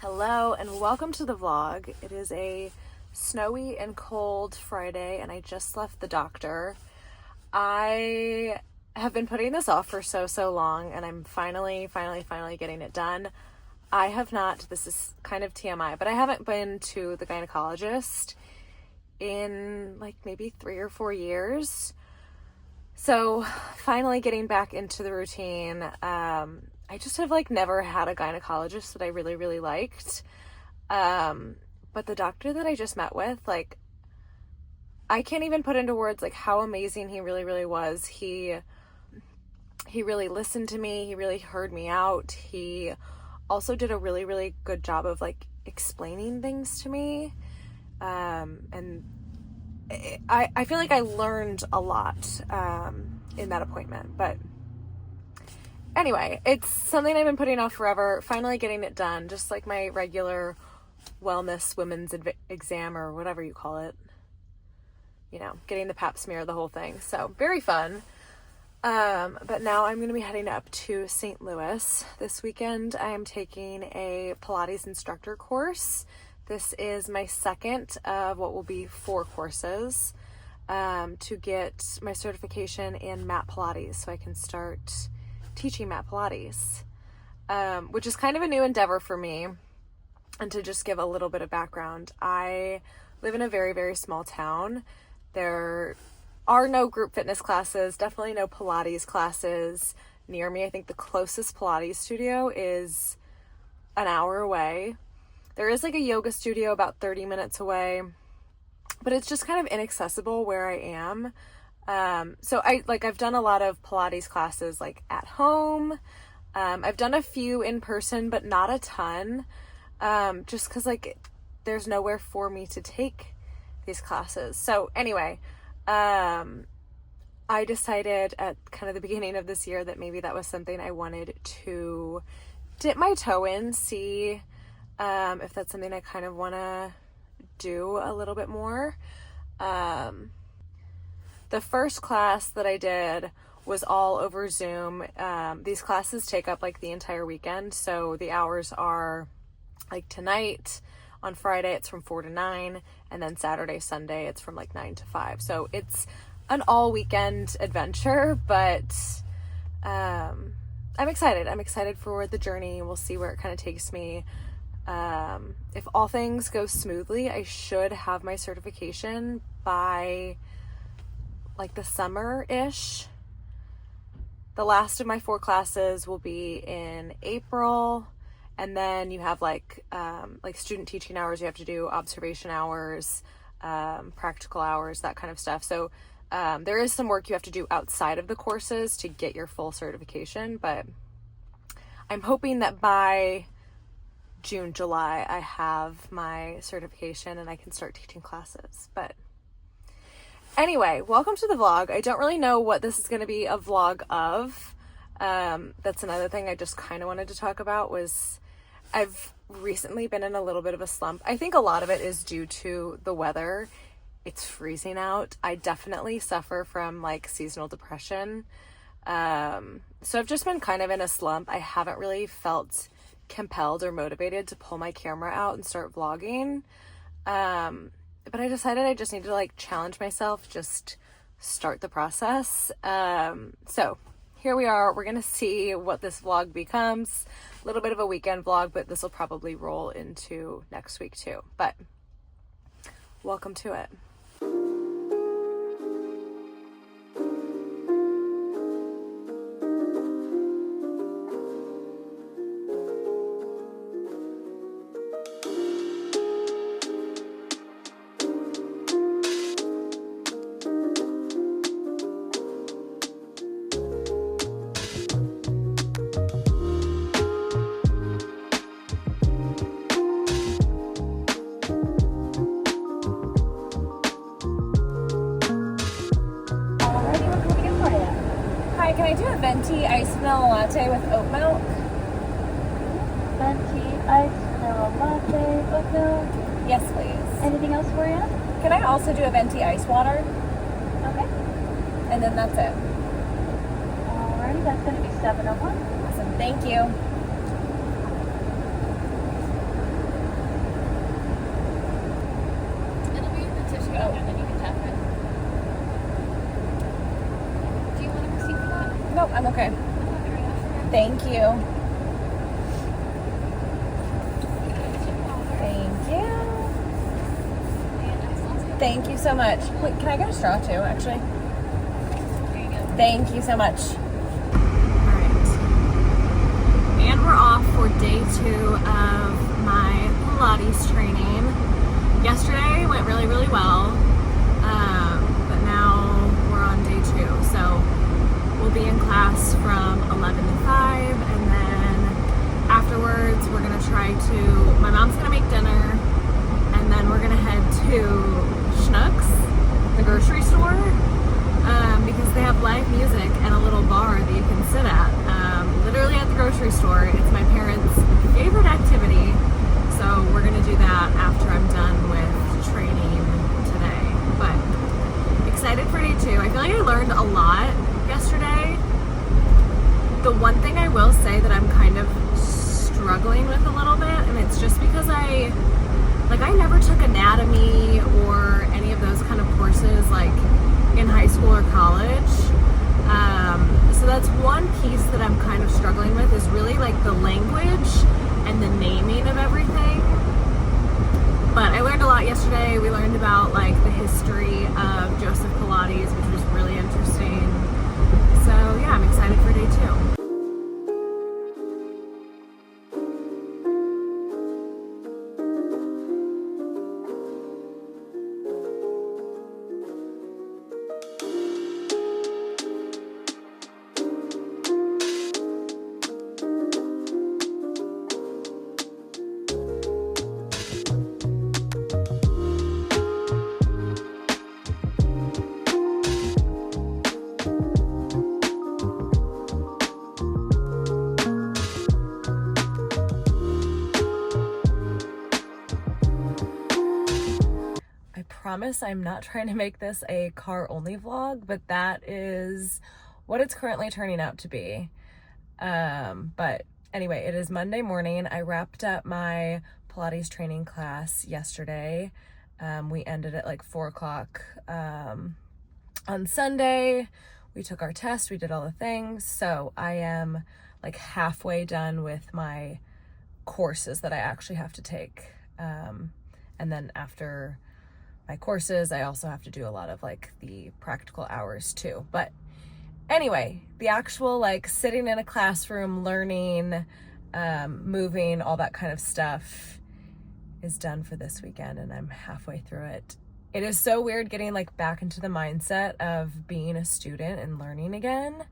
Hello and welcome to the vlog. It is a snowy and cold Friday and I just left the doctor. I have been putting this off for so long and I'm finally getting it done. I have not, this is kind of TMI, but I haven't been to the gynecologist in like maybe 3 or 4 years. So finally getting back into the routine. I just have like never had a gynecologist that I really liked. But the doctor that I just met with, like, I can't even put into words like how amazing he really was. He really listened to me. He really heard me out. He also did a really good job of like explaining things to me. And I feel like I learned a lot in that appointment, but anyway, it's something I've been putting off forever, finally getting it done, just like my regular wellness women's exam or whatever you call it, you know, getting the pap smear, the whole thing. So very fun. But now I'm going to be heading up to St. Louis this weekend. I am taking a Pilates instructor course. This is my second of what will be 4 courses to get my certification in mat Pilates so I can start teaching mat Pilates, which is kind of a new endeavor for me. And to just give a little bit of background, I live in a very small town. There are no group fitness classes, definitely no Pilates classes near me. I think the closest Pilates studio is an hour away. There is like a yoga studio about 30 minutes away, but it's just kind of inaccessible where I am. So I've done a lot of Pilates classes like at home. I've done a few in person, but not a ton. Just cause like there's nowhere for me to take these classes. So anyway, I decided at kind of the beginning of this year that maybe that was something I wanted to dip my toe in, see, if that's something I kind of want to do a little bit more. The first class that I did was all over Zoom. These classes take up like the entire weekend. So the hours are like tonight on Friday, it's from 4 to 9. And then Saturday, Sunday, it's from like 9 to 5. So it's an all weekend adventure, but I'm excited. I'm excited for the journey. We'll see where it kind of takes me. If all things go smoothly, I should have my certification by like the summer-ish. The last of my 4 classes will be in April, and then you have like student teaching hours. You have to do observation hours, practical hours, that kind of stuff. So there is some work you have to do outside of the courses to get your full certification, but I'm hoping that by June, July, I have my certification and I can start teaching classes. But anyway, welcome to the vlog. I don't really know what this is going to be a vlog of. That's another thing I just kind of wanted to talk about was I've recently been in a little bit of a slump. I think a lot of it is due to the weather. It's freezing out. I definitely suffer from like seasonal depression. So I've just been kind of in a slump. I haven't really felt compelled or motivated to pull my camera out and start vlogging. But I decided I just needed to like challenge myself, just start the process. So here we are. We're going to see what this vlog becomes. A little bit of a weekend vlog, but this will probably roll into next week too. But welcome to it. Can I do a venti iced vanilla latte with oat milk? Venti iced vanilla latte, oat milk. Yes, please. Anything else for you? Can I also do a venti ice water? Okay. And then that's it. Alrighty, that's going to be 701. Awesome, thank you. you. Thank you. Thank you so much. Wait, can I get a straw too, actually? Thank you so much. Alright. And we're off for day 2 of my Pilates training. Yesterday went really, really well. But now we're on day 2. So we'll be in class from 11 to 5, and then afterwards we're gonna try to, my mom's gonna make dinner, and then we're gonna head to Schnucks, the grocery store, because they have live music and a little bar that you can sit at, literally at the grocery store. It's my parents' favorite activity, so we're gonna do that after I'm done with training today. But excited for day 2. I feel like I learned a lot yesterday. The one thing I will say that I'm kind of struggling with a little bit, and it's just because I never took anatomy or any of those kind of courses like in high school or college. So that's one piece that I'm kind of struggling with, is really like the language and the naming of everything. But I learned a lot yesterday. We learned about like the history of Joseph Pilates, which was really interesting. So yeah, I'm excited for day 2. Promise I'm not trying to make this a car only vlog, but that is what it's currently turning out to be. But anyway, it is Monday morning. I wrapped up my Pilates training class yesterday. We ended at like 4 o'clock on Sunday. We took our test, we did all the things. So I am like halfway done with my courses that I actually have to take. And then after my courses, I also have to do a lot of like the practical hours too. But anyway, the actual like sitting in a classroom, learning, moving, all that kind of stuff is done for this weekend, and I'm halfway through it. It is so weird getting like back into the mindset of being a student and learning again.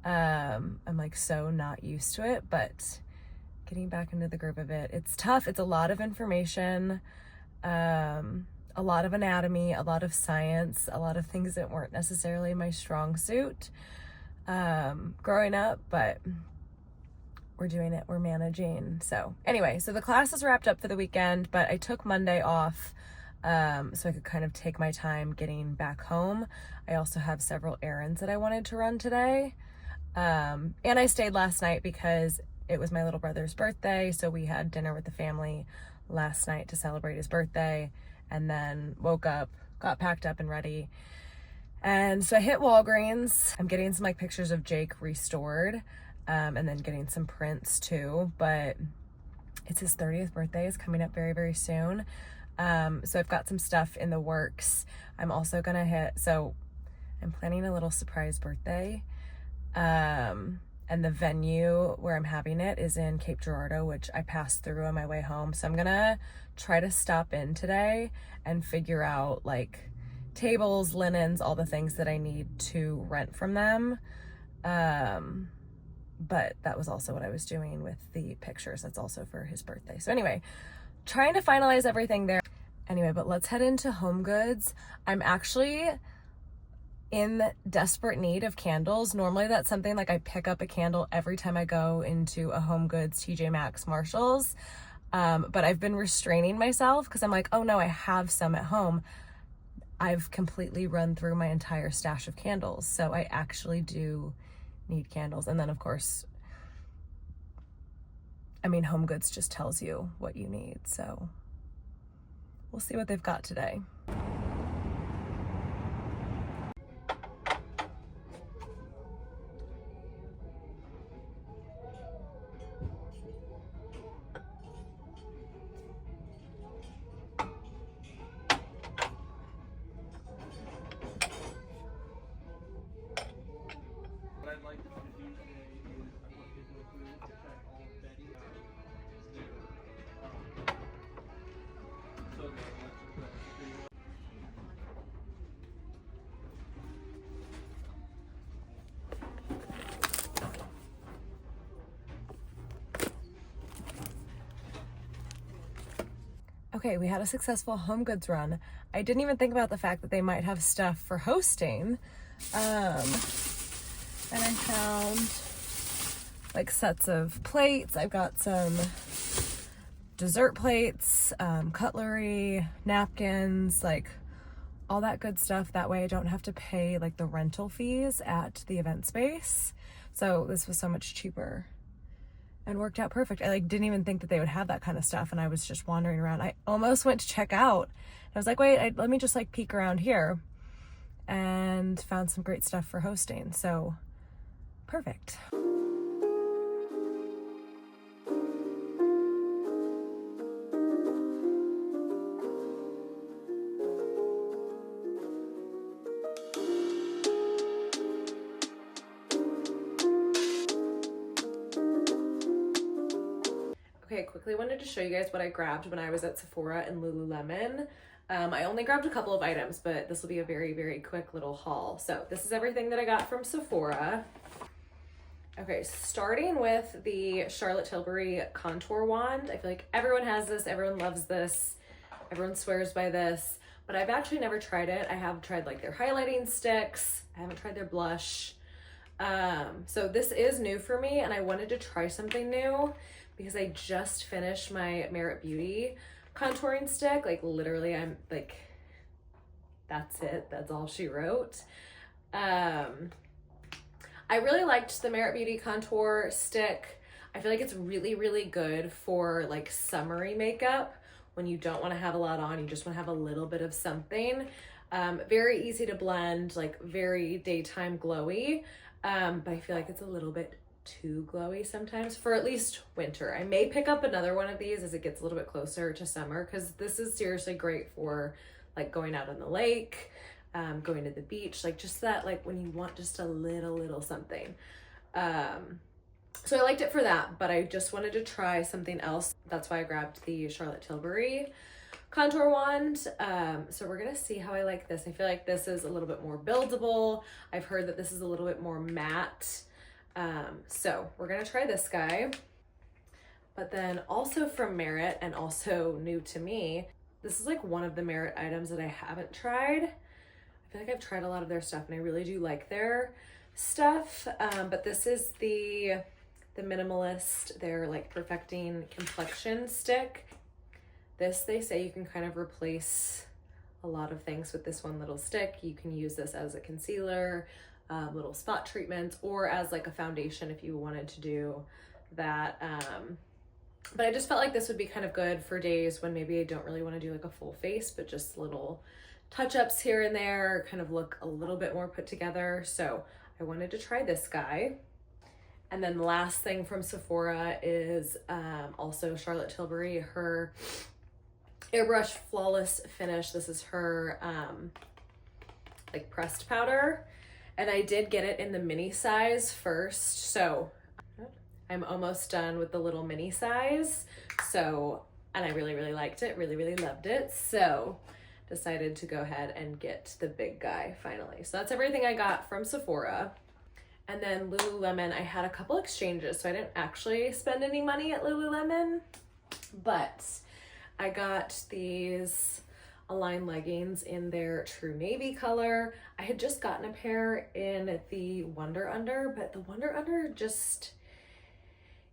I'm like so not used to it, but getting back into the groove of it, it's tough. It's a lot of information. A lot of anatomy, a lot of science, a lot of things that weren't necessarily my strong suit growing up, but we're doing it, we're managing. So anyway, so the class is wrapped up for the weekend, but I took Monday off so I could kind of take my time getting back home. I also have several errands that I wanted to run today. And I stayed last night because it was my little brother's birthday, so we had dinner with the family last night to celebrate his birthday. And then woke up, got packed up and ready. And so I hit Walgreens. I'm getting some like pictures of Jake restored, and then getting some prints too. But it's his 30th birthday is coming up very, very soon. So I've got some stuff in the works. I'm also gonna I'm planning a little surprise birthday. And the venue where I'm having it is in Cape Girardeau, which I passed through on my way home. So I'm gonna try to stop in today and figure out like tables, linens, all the things that I need to rent from them. But that was also what I was doing with the pictures. That's also for his birthday. So anyway, trying to finalize everything there. Anyway, but let's head into HomeGoods. I'm actually in desperate need of candles. Normally that's something like I pick up a candle every time I go into a HomeGoods, TJ Maxx, Marshalls. But I've been restraining myself because I'm like, oh no, I have some at home. I've completely run through my entire stash of candles. So I actually do need candles. And then of course, I mean, HomeGoods just tells you what you need. So we'll see what they've got today. Okay, we had a successful HomeGoods run. I didn't even think about the fact that they might have stuff for hosting. And I found like sets of plates. I've got some dessert plates, cutlery, napkins, like all that good stuff. That way I don't have to pay like the rental fees at the event space. So this was so much cheaper and worked out perfect. I like didn't even think that they would have that kind of stuff, and I was just wandering around. I almost went to check out. I was like, wait, let me just like peek around here, and found some great stuff for hosting. So perfect. Okay, quickly wanted to show you guys what I grabbed when I was at Sephora and Lululemon. I only grabbed a couple of items, but this will be a very, very quick little haul. So this is everything that I got from Sephora. Okay, starting with the Charlotte Tilbury contour wand. I feel like everyone has this, everyone loves this, everyone swears by this, but I've actually never tried it. I have tried like their highlighting sticks. I haven't tried their blush. So this is new for me, and I wanted to try something new because I just finished my Merit Beauty contouring stick. Like literally I'm like, that's it. That's all she wrote. I really liked the Merit Beauty contour stick. I feel like it's really, really good for like summery makeup when you don't want to have a lot on, you just want to have a little bit of something. Very easy to blend, like very daytime glowy. But I feel like it's a little bit too glowy sometimes for at least winter. I may pick up another one of these as it gets a little bit closer to summer, because this is seriously great for like going out on the lake, going to the beach, like just that, like when you want just a little something. So I liked it for that, but I just wanted to try something else. That's why I grabbed the Charlotte Tilbury contour wand. So we're gonna see how I like this. I feel like this is a little bit more buildable. I've heard that this is a little bit more matte. So we're gonna try this guy. But then also from Merit, and also new to me, this is like one of the Merit items that I haven't tried. I feel like I've tried a lot of their stuff and I really do like their stuff. But this is the Minimalist, their like perfecting complexion stick. This, they say you can kind of replace a lot of things with this one little stick. You can use this as a concealer, little spot treatments, or as like a foundation if you wanted to do that. But I just felt like this would be kind of good for days when maybe I don't really want to do like a full face, but just little touch-ups here and there, kind of look a little bit more put together. So I wanted to try this guy. And then the last thing from Sephora is also Charlotte Tilbury, her Airbrush Flawless Finish. This is her like pressed powder, and I did get it in the mini size first, so I'm almost done with the little mini size. So, and I really liked it, really loved it, so decided to go ahead and get the big guy finally. So that's everything I got from Sephora. And then Lululemon, I had a couple exchanges, so I didn't actually spend any money at Lululemon, but I got these Align leggings in their true navy color. I had just gotten a pair in the Wonder Under, but the Wonder Under just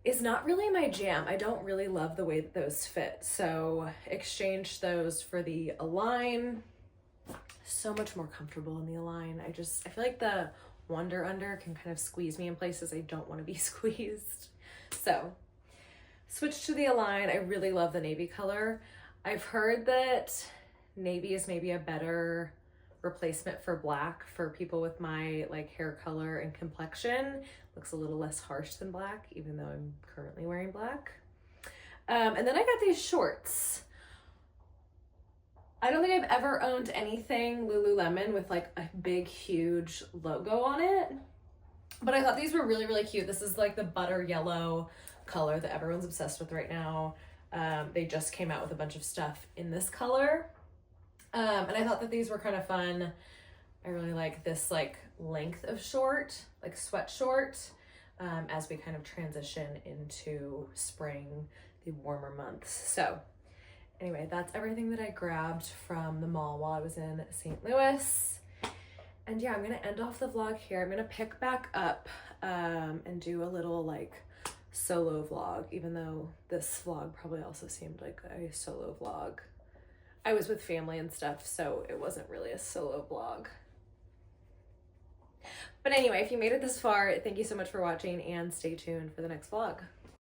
is not really my jam. I don't really love the way that those fit. So exchanged those for the Align. So much more comfortable in the Align. I feel like the Wonder Under can kind of squeeze me in places I don't want to be squeezed. So switched to the Align. I really love the navy color. I've heard that navy is maybe a better replacement for black for people with my like hair color and complexion. Looks a little less harsh than black, even though I'm currently wearing black. And then I got these shorts. I don't think I've ever owned anything Lululemon with like a big, huge logo on it, but I thought these were really cute. This is like the butter yellow color that everyone's obsessed with right now. They just came out with a bunch of stuff in this color. And I thought that these were kind of fun. I really like this like length of short, like sweat short, as we kind of transition into spring, the warmer months. So anyway, that's everything that I grabbed from the mall while I was in St. Louis. And yeah, I'm gonna end off the vlog here. I'm gonna pick back up and do a little like solo vlog, even though this vlog probably also seemed like a solo vlog. I was with family and stuff, so it wasn't really a solo vlog. But anyway, if you made it this far, thank you so much for watching and stay tuned for the next vlog.